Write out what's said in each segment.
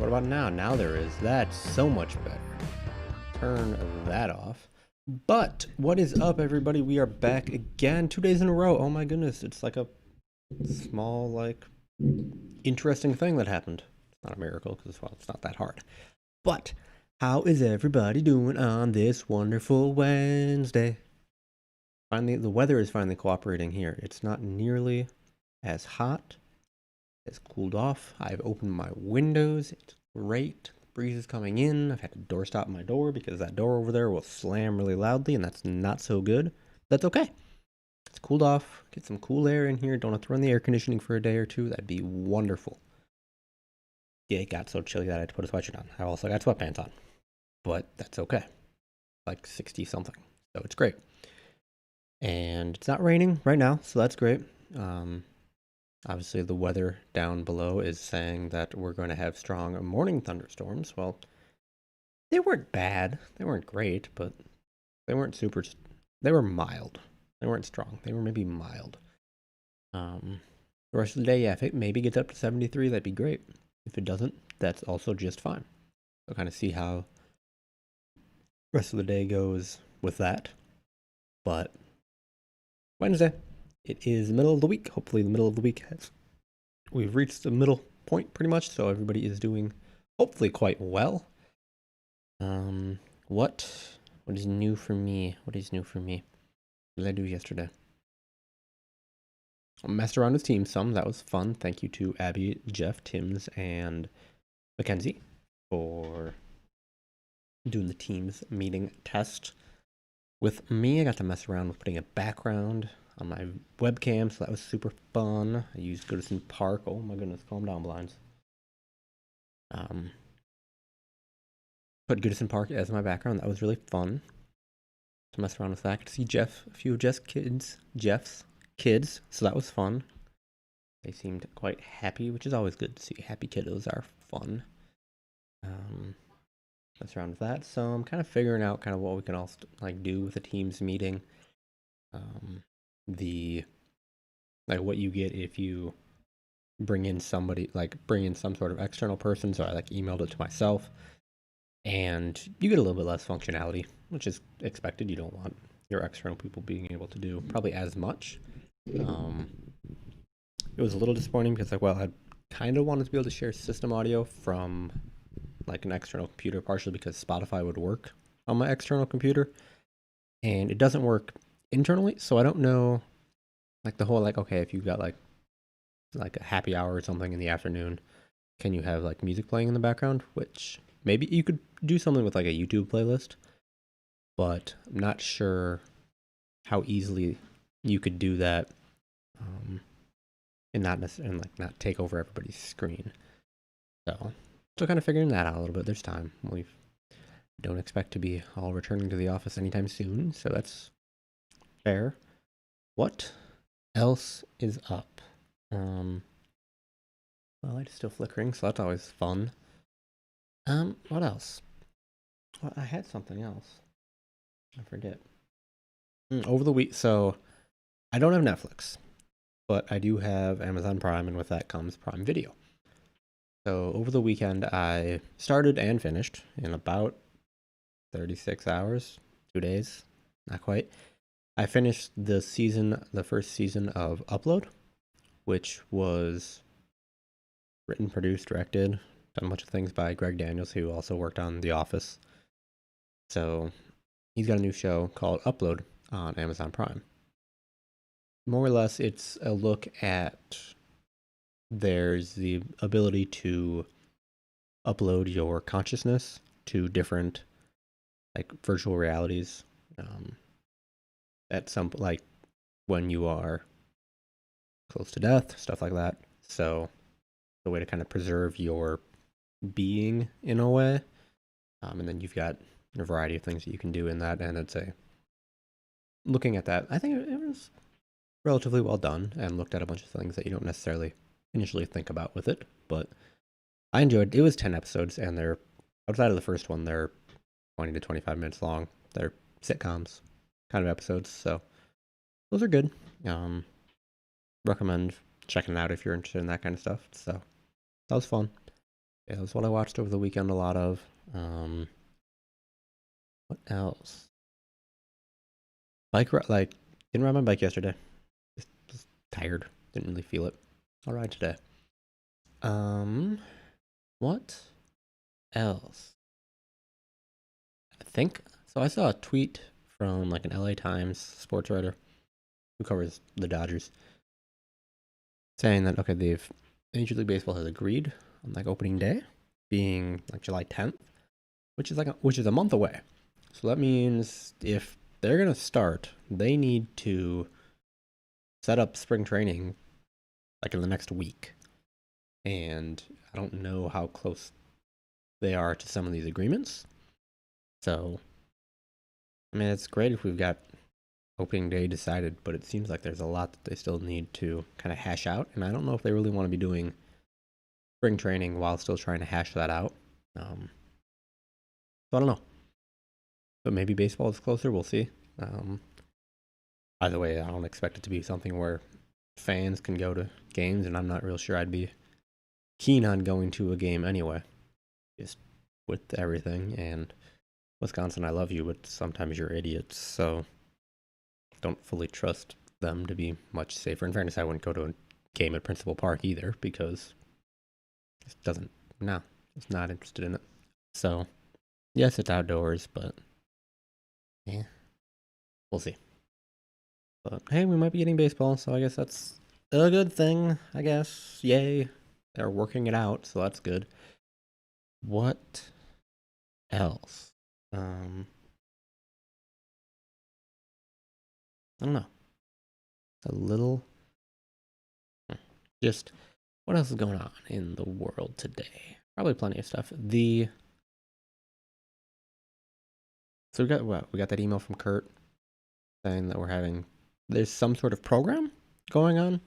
What about now? Now there is. That's so much better. Turn that off. But what is up, everybody? We are back again 2 days in a row. Oh my goodness, it's like a small, interesting thing that happened. It's not a miracle because, well, it's not that hard. But how is everybody doing on this wonderful Wednesday? Finally, the weather is finally cooperating here. It's not nearly as hot. It's cooled off. I've opened my windows. It's great. The breeze is coming in. I've had to door stop my door because that door over there will slam really loudly, and that's not so good. That's okay. It's cooled off. Get some cool air in here. Don't have to run the air conditioning for a day or two. That'd be wonderful. Yeah, it got so chilly that I had to put a sweatshirt on. I also got sweatpants on, but that's okay. Like 60 something, so it's great. And it's not raining right now, so that's great. Obviously, the weather down below is saying that we're going to have strong morning thunderstorms. Well, they weren't bad. They weren't great, but they weren't super. They were mild. They weren't strong. They were maybe mild. The rest of the day, yeah, if it maybe gets up to 73, that'd be great. If it doesn't, that's also just fine. I'll kind of see how the rest of the day goes with that. But Wednesday. It is the middle of the week. Hopefully the middle of the week we've reached the middle point pretty much, so everybody is doing hopefully quite well. What is new for me? What is new for me? What did I do yesterday? I messed around with Teams some. That was fun. Thank you to Abby, Jeff, Timms, and Mackenzie for doing the Teams meeting test with me. I got to mess around with putting a background on my webcam, so that was super fun. I used Goodison Park. Oh my goodness, calm down, blinds. Put Goodison Park as my background. That was really fun to mess around with that. I could see a few of Jeff's kids, so that was fun. They seemed quite happy, which is always good to see. Happy kiddos are fun. Mess around with that. So I'm kind of figuring out kind of what we can all do with a Teams meeting. What you get if you bring in somebody, bring in some sort of external person. So I emailed it to myself, and you get a little bit less functionality, which is expected. You don't want your external people being able to do probably as much. It was a little disappointing because I kind of wanted to be able to share system audio from an external computer, partially because Spotify would work on my external computer, and it doesn't work internally. So I don't know, the whole okay, if you've got like a happy hour or something in the afternoon, can you have music playing in the background? Which maybe you could do something with a YouTube playlist, but I'm not sure how easily you could do that, and not necessarily not take over everybody's screen. So still kind of figuring that out a little bit. There's time. We don't expect to be all returning to the office anytime soon, so that's fair. What else is up? The light is still flickering, so that's always fun. What else? Well, I had something else. I forget. Over the week, so I don't have Netflix, but I do have Amazon Prime, and with that comes Prime Video. So over the weekend, I started and finished in about 36 hours, 2 days, not quite. I finished the first season of Upload, which was written, produced, directed, done a bunch of things by Greg Daniels, who also worked on The Office. So he's got a new show called Upload on Amazon Prime. More or less, it's a look at there's the ability to upload your consciousness to different virtual realities at some when you are close to death, stuff like that. So the way to kind of preserve your being in a way, and then you've got a variety of things that you can do in that. And I'd say looking at that, I think it was relatively well done, and looked at a bunch of things that you don't necessarily initially think about with it, but I enjoyed it. It was 10 episodes, and they're outside of the first one, they're 20 to 25 minutes long. They're sitcoms kind of episodes, so those are good. Recommend checking it out if you're interested in that kind of stuff. So that was fun. Yeah, that's what I watched over the weekend a lot of. What else? Like, didn't ride my bike yesterday. Just tired. Didn't really feel it. I'll ride today. Um, what else? I think so. I saw a tweet from like an LA Times sports writer who covers the Dodgers saying that okay, Major League Baseball has agreed on like opening day being like July 10th, which is a month away. So that means if they're gonna start, they need to set up spring training like in the next week. And I don't know how close they are to some of these agreements. So I mean, it's great if we've got opening day decided, but it seems like there's a lot that they still need to kind of hash out, and I don't know if they really want to be doing spring training while still trying to hash that out. So I don't know, but maybe baseball is closer. We'll see. Um, Either way, I don't expect it to be something where fans can go to games, and I'm not real sure I'd be keen on going to a game anyway, just with everything. And Wisconsin, I love you, but sometimes you're idiots, so don't fully trust them to be much safer. In fairness, I wouldn't go to a game at Principal Park either because it doesn't. No, just not interested in it. So yes, it's outdoors, but yeah, we'll see. But hey, we might be getting baseball, so I guess that's a good thing. I guess. Yay, they're working it out, so that's good. What else? I don't know. A little. Just what else is going on in the world today? Probably plenty of stuff. So we got that email from Kurt saying that there's some sort of program going on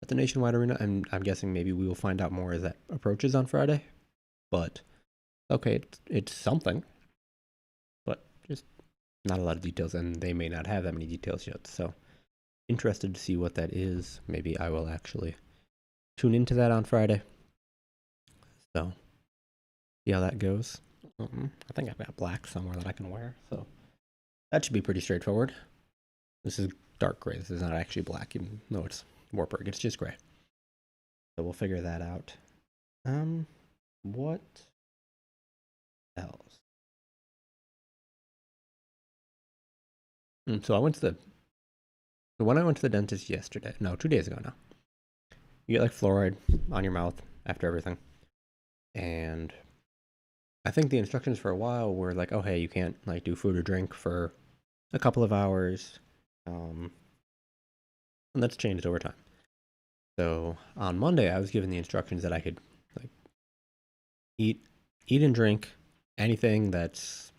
at the Nationwide Arena, and I'm guessing maybe we will find out more as that approaches on Friday. But okay, it's something, but just not a lot of details, and they may not have that many details yet. So interested to see what that is. Maybe I will actually tune into that on Friday. So see how that goes. I think I've got black somewhere that I can wear, so that should be pretty straightforward. This is dark gray. This is not actually black, even though it's Warburg. It's just gray. So we'll figure that out. What else? So when I went to the dentist yesterday, no, 2 days ago now. You get like fluoride on your mouth after everything, and I think the instructions for a while were like, oh hey, you can't like do food or drink for a couple of hours, and that's changed over time. So on Monday, I was given the instructions that I could like eat, eat and drink anything that's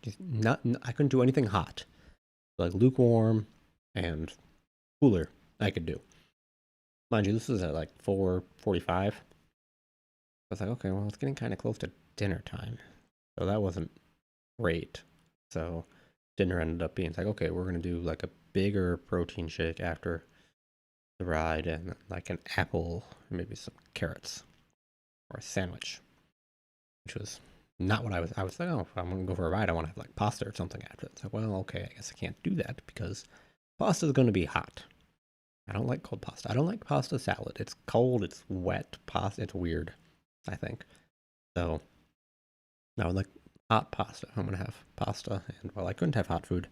just not. I couldn't do anything hot, like lukewarm and cooler. I could do. Mind you, this is at like 4:45. I was like, okay, well, it's getting kind of close to dinner time, so that wasn't great. So dinner ended up being like, okay, we're gonna do like a bigger protein shake after the ride, and like an apple, maybe some carrots, or a sandwich, which was not what I was. I was like, oh, if I'm gonna go for a ride, I want to have like pasta or something after it. It's like, well, okay, I guess I can't do that because pasta is gonna be hot. I don't like cold pasta. I don't like pasta salad. It's cold. It's wet pasta. It's weird. I think so. No, like hot pasta. I'm gonna have pasta, and well, I couldn't have hot food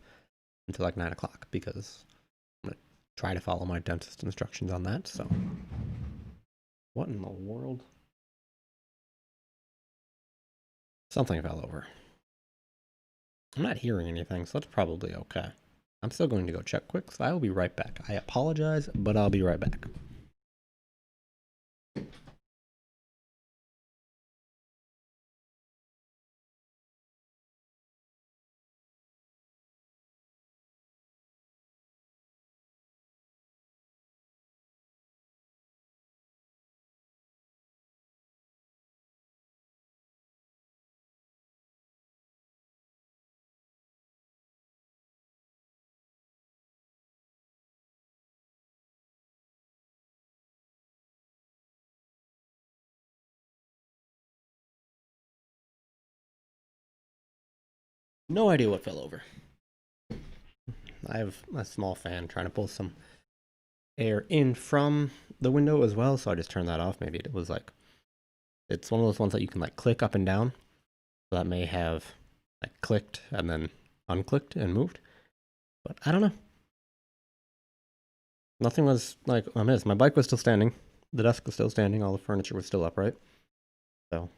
until like 9 o'clock because I'm gonna try to follow my dentist instructions on that. So, what in the world? Something fell over. I'm not hearing anything, so that's probably okay. I'm still going to go check quick, so I will be right back. I apologize, but I'll be right back. No idea what fell over. I have a small fan trying to pull some air in from the window as well, so I just turned that off. Maybe it was like, it's one of those ones that you can like click up and down. So that may have like clicked and then unclicked and moved. But I don't know. Nothing was like amiss. My bike was still standing. The desk was still standing. All the furniture was still upright. So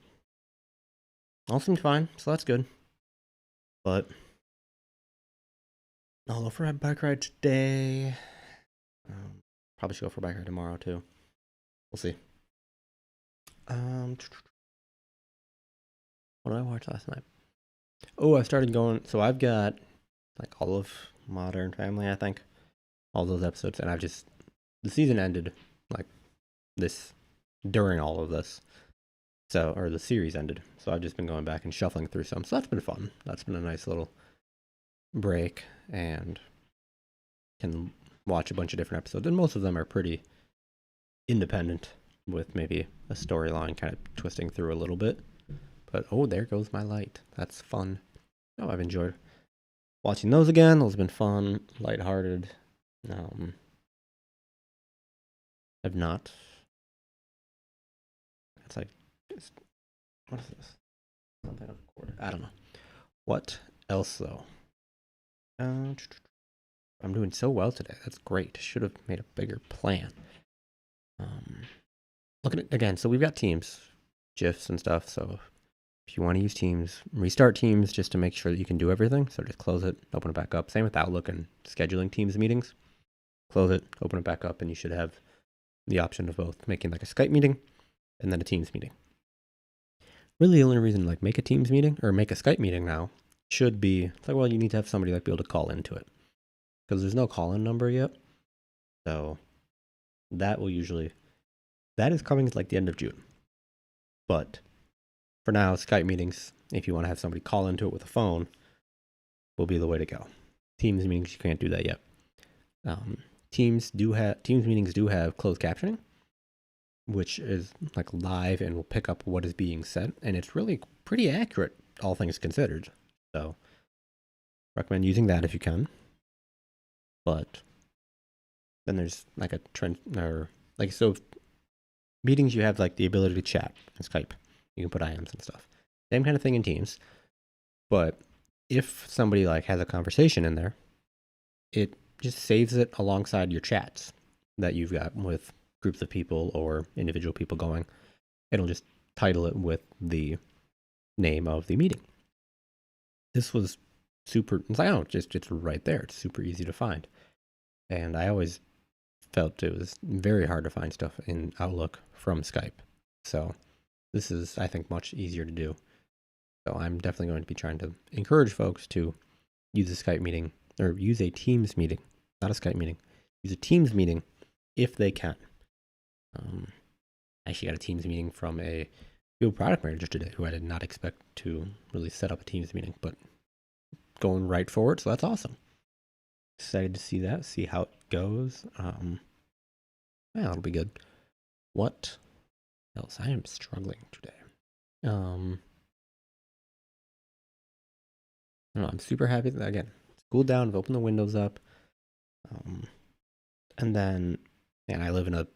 all seemed fine. So that's good. But I'll go for a bike ride today. Probably should go for a bike ride tomorrow too. We'll see. What did I watch last night? Oh, I started going. So I've got like all of Modern Family, I think, all those episodes, and the season ended like this during all of this. So, or the series ended. So I've just been going back and shuffling through some. So that's been fun. That's been a nice little break, and can watch a bunch of different episodes, and most of them are pretty independent, with maybe a storyline kind of twisting through a little bit. But oh, there goes my light. That's fun. Oh, I've enjoyed watching those again. Those have been fun, lighthearted. I've not. It's like, what is this? Something recorded. I don't know. What else though? I'm doing so well today. That's great. Should have made a bigger plan. Look at it again. So we've got Teams, GIFs and stuff. So if you want to use Teams, restart Teams just to make sure that you can do everything. So just close it, open it back up. Same with Outlook and scheduling Teams meetings. Close it, open it back up, and you should have the option of both making like a Skype meeting and then a Teams meeting. Really, the only reason to like make a Teams meeting or make a Skype meeting now should be it's like, well, you need to have somebody like be able to call into it because there's no call-in number yet. So that is coming at like the end of June. But for now, Skype meetings, if you want to have somebody call into it with a phone, will be the way to go. Teams meetings, you can't do that yet. Teams meetings do have closed captioning, which is like live and will pick up what is being said, and it's really pretty accurate, all things considered. So, recommend using that if you can. But then there's like a trend, or like so, meetings you have like the ability to chat in Skype. You can put IMs and stuff. Same kind of thing in Teams, but if somebody like has a conversation in there, it just saves it alongside your chats that you've got with groups of people or individual people going. It'll just title it with the name of the meeting. This was super, it's like, oh, it's right there. It's super easy to find. And I always felt it was very hard to find stuff in Outlook from Skype. So this is, I think, much easier to do. So I'm definitely going to be trying to encourage folks to use a Skype meeting or use a Teams meeting, not a Skype meeting. Use a Teams meeting if they can. I actually got a Teams meeting from a field product manager today who I did not expect to really set up a Teams meeting, but going right for it, so that's awesome. Excited to see that, see how it goes. Yeah, that'll be good. What else? I am struggling today. I don't know, I'm super happy that, again, it's cooled down, I've opened the windows up. And then, and I live in a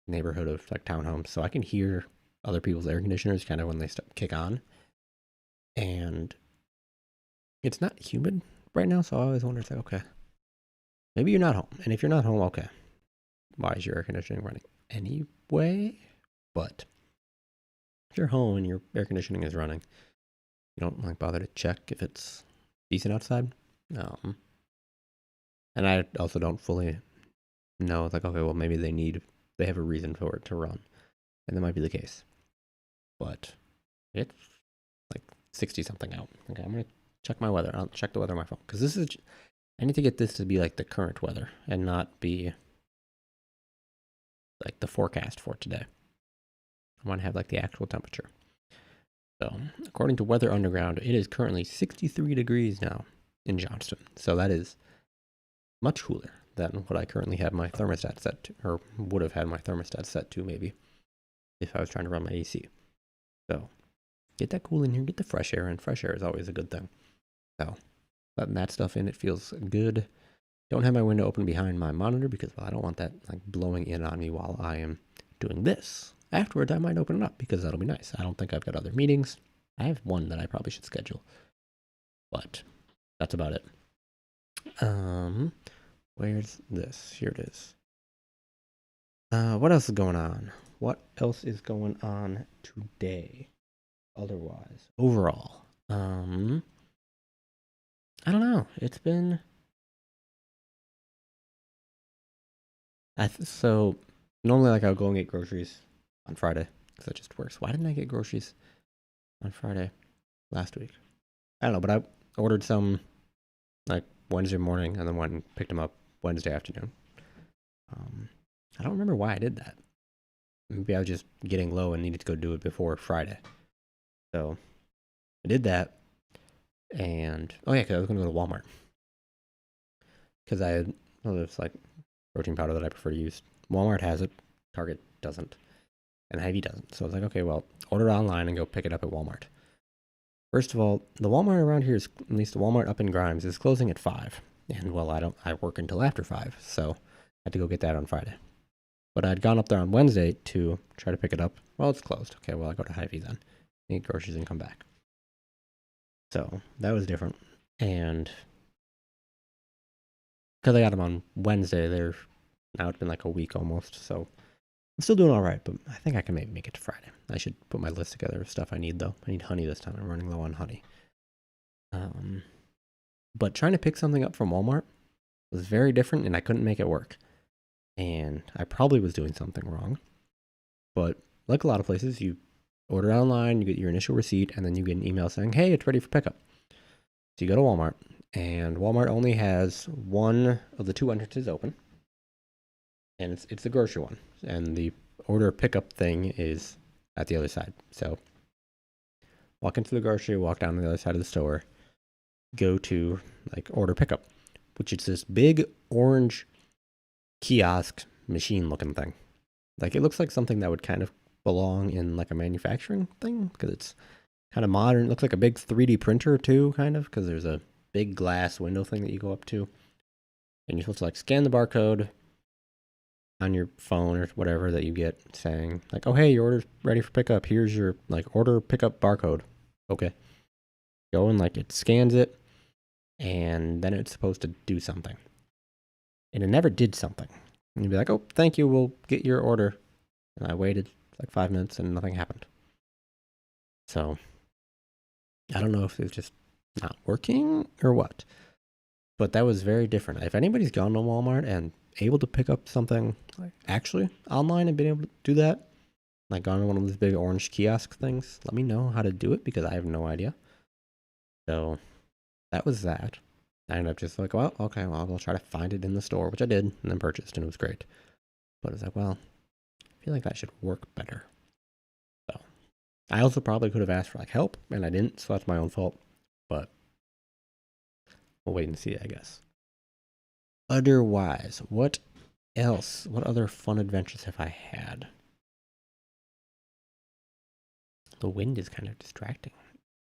neighborhood of like townhomes, so I can hear other people's air conditioners kind of when they kick on. And it's not humid right now, so I always wonder, it's like, okay, maybe you're not home. And if you're not home, okay, why is your air conditioning running anyway? But if you're home and your air conditioning is running, you don't like bother to check if it's decent outside. And I also don't fully know, it's like, okay, well, maybe they have a reason for it to run. And that might be the case. But it's like 60 something out. Okay, I'm going to check my weather. I'll check the weather on my phone. Because I need to get this to be like the current weather and not be like the forecast for today. I want to have like the actual temperature. So, according to Weather Underground, it is currently 63 degrees now in Johnston. So that is much cooler than what I currently have my thermostat set to, or would have had my thermostat set to maybe if I was trying to run my AC. So, get that cool in here, get the fresh air in. Fresh air is always a good thing. So letting that stuff in, it feels good. Don't have my window open behind my monitor because, well, I don't want that like blowing in on me while I am doing this. Afterwards, I might open it up because that'll be nice. I don't think I've got other meetings. I have one that I probably should schedule, but that's about it. Where's this? Here it is. What else is going on? What else is going on today? Otherwise, overall, I don't know. It's been so normally like I'll go and get groceries on Friday because that just works. Why didn't I get groceries on Friday last week? I don't know, but I ordered some like Wednesday morning and then went and picked them up Wednesday afternoon. I don't remember why I did that. Maybe I was just getting low and needed to go do it before Friday. So I did that, and oh yeah, because I was going to go to Walmart because I had this like protein powder that I prefer to use. Walmart has it, Target doesn't, and Hy-Vee doesn't. So I was like, okay, well, order it online and go pick it up at Walmart. First of all, the Walmart around here is, at least the Walmart up in Grimes, is closing at 5. And well, I work until after 5, so I had to go get that on Friday. But I'd gone up there on Wednesday to try to pick it up. Well, it's closed. Okay, well, I go to Hy-Vee then. Eat groceries and come back. So that was different. And because I got them on Wednesday, now it's been like a week almost. So I'm still doing all right, but I think I can maybe make it to Friday. I should put my list together of stuff I need, though. I need honey this time. I'm running low on honey. But trying to pick something up from Walmart was very different, and I couldn't make it work. And I probably was doing something wrong. But like a lot of places, you order online, you get your initial receipt, and then you get an email saying, hey, it's ready for pickup. So you go to Walmart, and Walmart only has one of the 2 entrances open. And it's the grocery one. And the order pickup thing is at the other side. So walk into the grocery, walk down to the other side of the store, go to like order pickup, which is this big orange kiosk machine looking thing. Like it looks like something that would kind of belong in like a manufacturing thing because it's kind of modern. It looks like a big 3D printer too, kind of, because there's a big glass window thing that you go up to. And you're supposed to like scan the barcode on your phone or whatever that you get saying like, oh, hey, your order's ready for pickup. Here's your like order pickup barcode. Okay. Go and like it scans it and then it's supposed to do something. And it never did something. And you'd be like, oh, thank you. We'll get your order. And I waited like 5 minutes and nothing happened. So I don't know if it's just not working or what. But that was very different. If anybody's gone to Walmart and able to pick up something like actually online and been able to do that, like gone to one of those big orange kiosk things, let me know how to do it because I have no idea. So that was that. I ended up just like, well, okay, well, I'll try to find it in the store, which I did, and then purchased, and it was great. But it's like, well, I feel like that should work better. So I also probably could have asked for like help, and I didn't, so that's my own fault. But we'll wait and see, I guess. Otherwise, what else? What other fun adventures have I had? The wind is kind of distracting,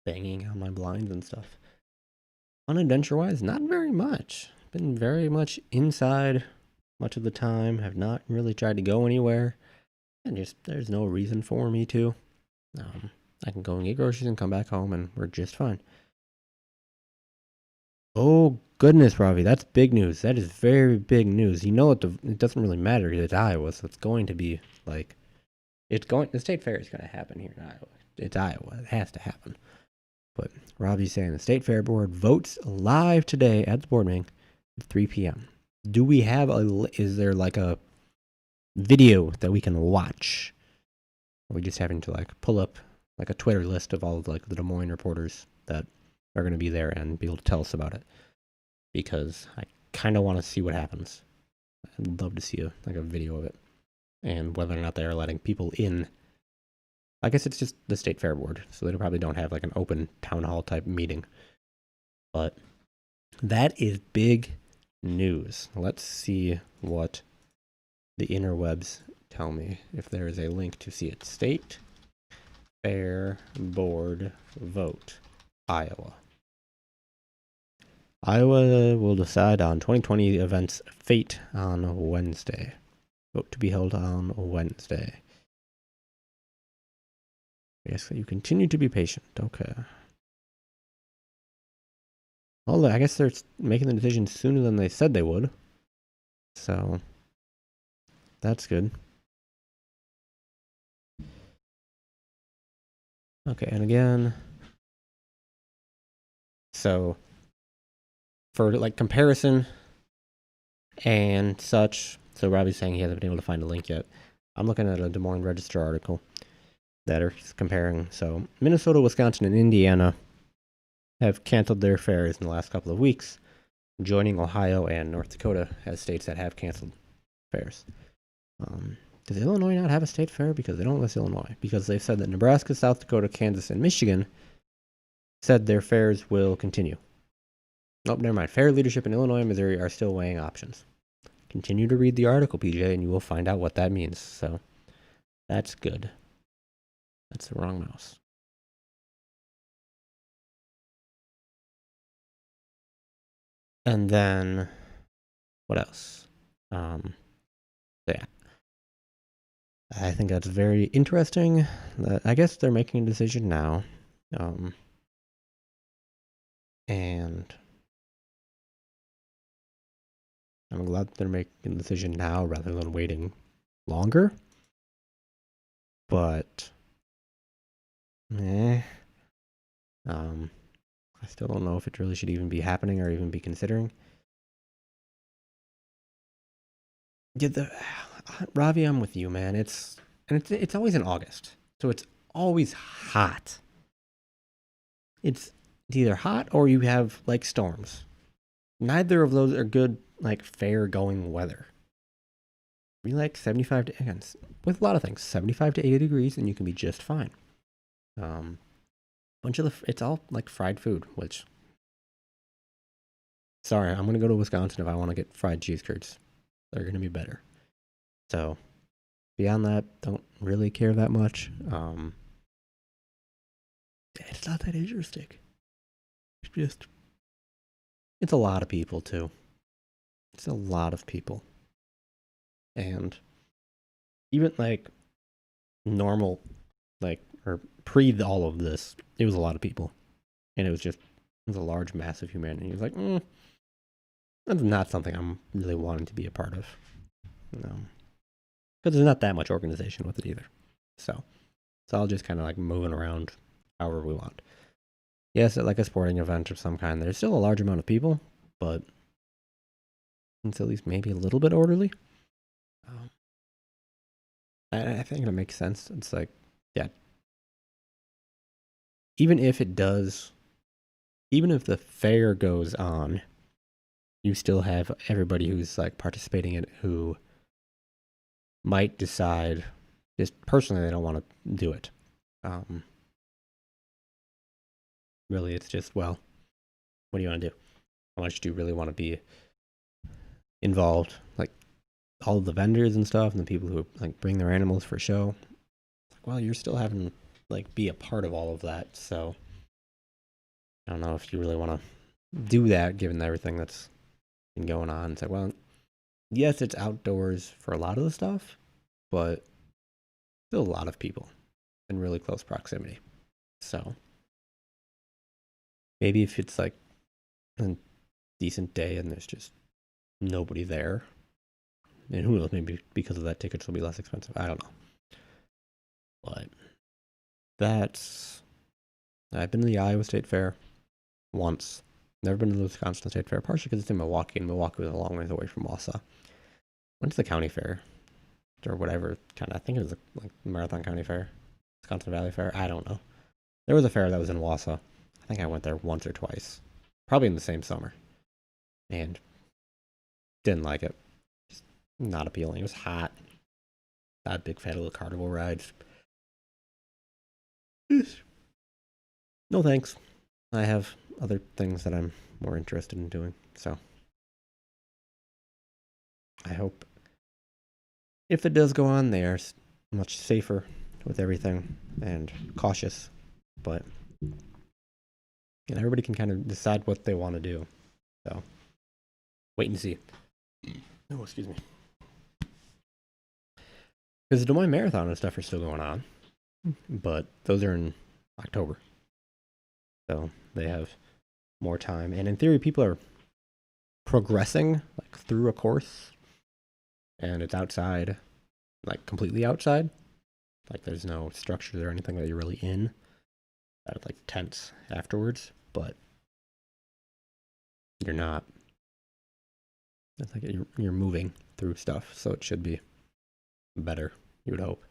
banging on my blinds and stuff. Fun adventure-wise, not very much. Been very much inside much of the time. Have not really tried to go anywhere. And just, there's no reason for me to. I can go and get groceries and come back home and we're just fine. Oh, goodness, Ravi, that's big news. That is very big news. You know what, it doesn't really matter because it's Iowa, so it's going to be like, the state fair is going to happen here in Iowa. It's Iowa. It has to happen. But Robbie's saying the State Fair Board votes live today at the board meeting at 3 p.m. Do we have is there like a video that we can watch? Or are we just having to like pull up like a Twitter list of all of like the Des Moines reporters that are going to be there and be able to tell us about it? Because I kind of want to see what happens. I'd love to see a video of it and whether or not they are letting people in. I guess it's just the State Fair Board, so they probably don't have like an open town hall type meeting. But that is big news. Let's see what the interwebs tell me if there is a link to see it. State Fair Board vote, Iowa. Iowa will decide on 2020 events fate on Wednesday. Vote to be held on Wednesday. Yes, you continue to be patient. Okay. Well, I guess they're making the decision sooner than they said they would. So, that's good. Okay, and again, so for like comparison and such, so Robbie's saying he hasn't been able to find a link yet. I'm looking at a Des Moines Register article that are comparing. So Minnesota, Wisconsin, and Indiana have canceled their fairs in the last couple of weeks, joining Ohio and North Dakota as states that have canceled fairs. Does Illinois not have a state fair? Because they don't list Illinois. Because they've said that Nebraska, South Dakota, Kansas, and Michigan said their fairs will continue. Nope, never mind. Fair leadership in Illinois and Missouri are still weighing options. Continue to read the article, PJ, and you will find out what that means. So, that's good. That's the wrong mouse. And then, what else? Yeah. I think that's very interesting. I guess they're making a decision now. And I'm glad that they're making a decision now rather than waiting longer. But, I still don't know if it really should even be happening or even be considering. Yeah, Ravi, I'm with you, man. It's always in August, so it's always hot. It's either hot or you have like storms. Neither of those are good, like fair going weather. We like 75 to, again, with a lot of things, 75 to 80 degrees, and you can be just fine. It's all like fried food, which, sorry, I'm gonna go to Wisconsin if I want to get fried cheese curds. They're gonna be better. So beyond that, don't really care that much. It's not that interesting. It's a lot of people too. It's a lot of people. And even like normal, like, or pre all of this, it was a lot of people. And it was a large mass of humanity. It was like, that's not something I'm really wanting to be a part of. No. Because there's not that much organization with it either. So it's all just kind of like moving around however we want. Yes, at like a sporting event of some kind, there's still a large amount of people, but it's at least maybe a little bit orderly. I think it makes sense. It's like, yeah, even if the fair goes on, you still have everybody who's like participating in it who might decide just personally they don't want to do it. Really, it's just, well, what do you want to do? How much do you really want to be involved? Like all of the vendors and stuff, and the people who like bring their animals for show. Like, well, you're still having like be a part of all of that, so I don't know if you really want to do that given everything that's been going on. It's like, well, yes, it's outdoors for a lot of the stuff, but still a lot of people in really close proximity. So maybe if it's like a decent day and there's just nobody there, and who knows, maybe because of that tickets will be less expensive. I don't know. But I've been to the Iowa State Fair once. Never been to the Wisconsin State Fair, partially because it's in Milwaukee, and Milwaukee was a long ways away from Wausau. Went to the county fair, or whatever, kind of, I think it was like Marathon County Fair, Wisconsin Valley Fair, I don't know. There was a fair that was in Wausau. I think I went there once or twice, probably in the same summer, and didn't like it. Just not appealing. It was hot. Not a big fan of the carnival rides. No thanks. I have other things that I'm more interested in doing, so I hope if it does go on, they are much safer with everything and cautious, but everybody can kind of decide what they want to do. So wait and see. Oh, excuse me. Because the Des Moines Marathon and stuff are still going on, but those are in October. So they have more time. And in theory, people are progressing like through a course, and it's outside, like completely outside. Like there's no structure or anything that you're really in. Out of like tents afterwards, but you're not. It's like you're moving through stuff, so it should be better. You would hope.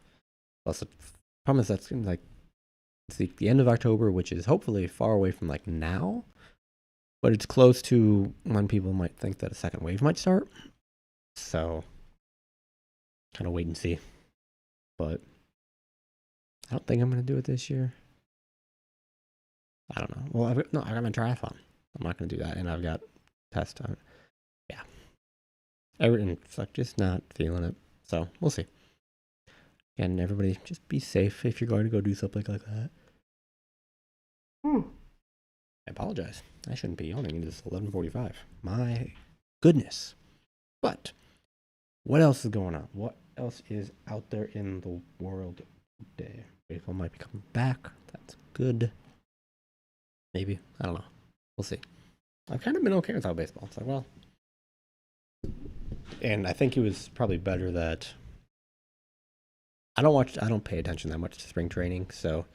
Plus, the problem is that's like it's the end of October, which is hopefully far away from like now, but it's close to when people might think that a second wave might start. So, kind of wait and see. But I don't think I'm gonna do it this year. I don't know. Well, I got my triathlon. I'm not gonna do that, and I've got test time. Yeah, everything's like just not feeling it. So we'll see. And everybody, just be safe if you're going to go do something like that. I apologize. I shouldn't be yawning. It is 11:45. My goodness. But what else is going on? What else is out there in the world today? Baseball might be coming back. That's good. Maybe. I don't know. We'll see. I've kind of been okay without baseball. It's like, well. And I think it was probably better that I don't pay attention that much to spring training, so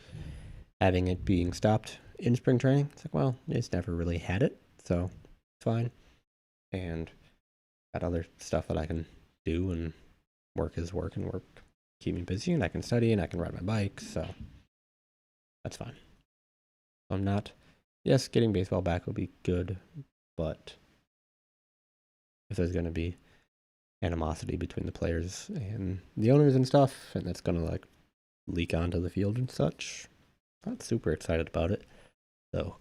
having it being stopped in spring training, it's like, well, it's never really had it, so it's fine. And got other stuff that I can do, and work is work, and work keep me busy, and I can study, and I can ride my bike, so that's fine. I'm not, yes, getting baseball back will be good, but if there's going to be animosity between the players and the owners and stuff, and that's going to like leak onto the field and such, I'm not super excited about it. So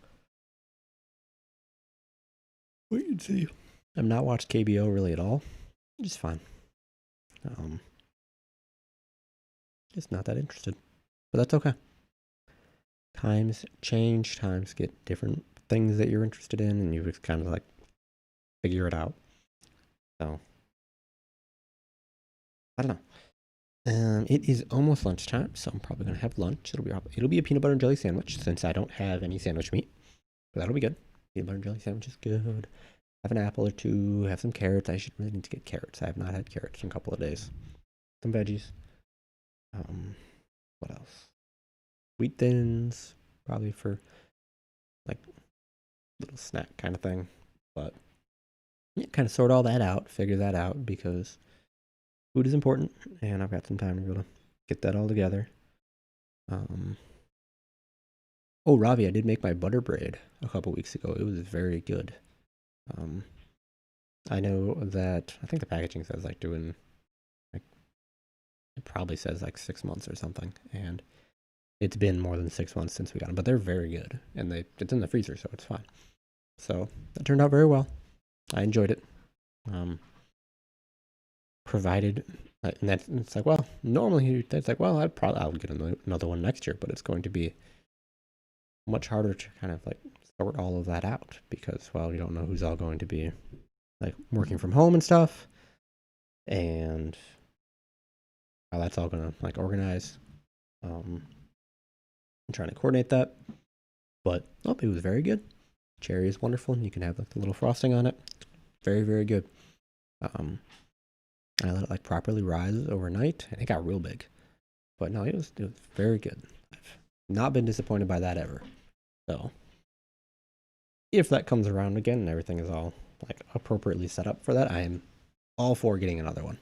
wait and see. I've not watched KBO really at all. Just fine. Just not that interested. But that's okay. Times change, times get different things that you're interested in, and you just kind of like figure it out. So I don't know. It is almost lunchtime, so I'm probably gonna have lunch. It'll be a peanut butter and jelly sandwich since I don't have any sandwich meat. But that'll be good. Peanut butter and jelly sandwich is good. Have an apple or two. Have some carrots. I should really need to get carrots. I have not had carrots in a couple of days. Some veggies. What else? Wheat thins, probably for like little snack kind of thing. But yeah, kind of sort all that out, figure that out, because food is important, and I've got some time to be able to get that all together. Oh, Ravi, I did make my butter bread a couple weeks ago. It was very good. I know that I think the packaging says like doing like it probably says like 6 months or something, and it's been more than 6 months since we got them, but they're very good, and it's in the freezer, so it's fine. So that turned out very well. I enjoyed it. Provided, and it's like, well, normally it's like, well, I'll get another one next year, but it's going to be much harder to kind of like sort all of that out because, well, you don't know who's all going to be like working from home and stuff, and how that's all going to like organize. I'm trying to coordinate that, but it was very good. Cherry is wonderful, and you can have like the little frosting on it. Very, very good. I let it like properly rise overnight, and it got real big. But no, it was very good. I've not been disappointed by that ever. So if that comes around again and everything is all like appropriately set up for that, I am all for getting another one.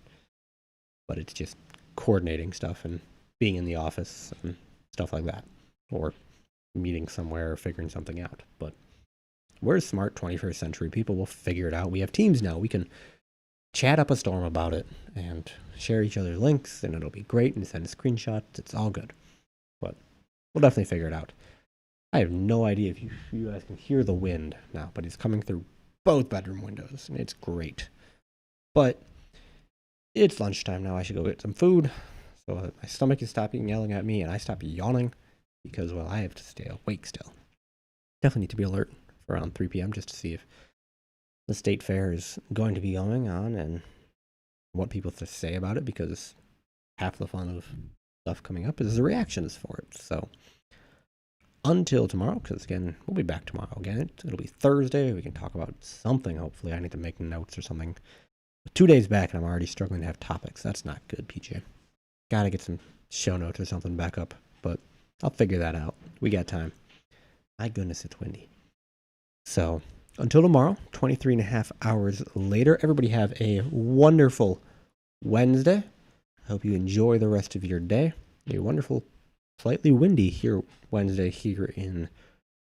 But it's just coordinating stuff and being in the office and stuff like that, or meeting somewhere or figuring something out. But we're smart 21st century people. We'll figure it out. We have Teams now. We can chat up a storm about it and share each other's links, and it'll be great, and send screenshots. It's all good. But we'll definitely figure it out. I have no idea if you guys can hear the wind now, but it's coming through both bedroom windows, and it's great. But it's lunchtime now. I should go get some food so that my stomach is stopping yelling at me and I stop yawning because, well, I have to stay awake still. Definitely need to be alert for around 3 p.m. just to see if the state fair is going to be going on and what people say about it, because half the fun of stuff coming up is the reactions for it. So until tomorrow, because again, we'll be back tomorrow again. It'll be Thursday. We can talk about something, hopefully. I need to make notes or something. 2 days back, and I'm already struggling to have topics. That's not good, PJ. Gotta get some show notes or something back up, but I'll figure that out. We got time. My goodness, it's windy. So until tomorrow, 23 and a half hours later, everybody have a wonderful Wednesday. I hope you enjoy the rest of your day. A wonderful, slightly windy here Wednesday here in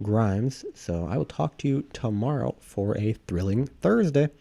Grimes. So I will talk to you tomorrow for a thrilling Thursday.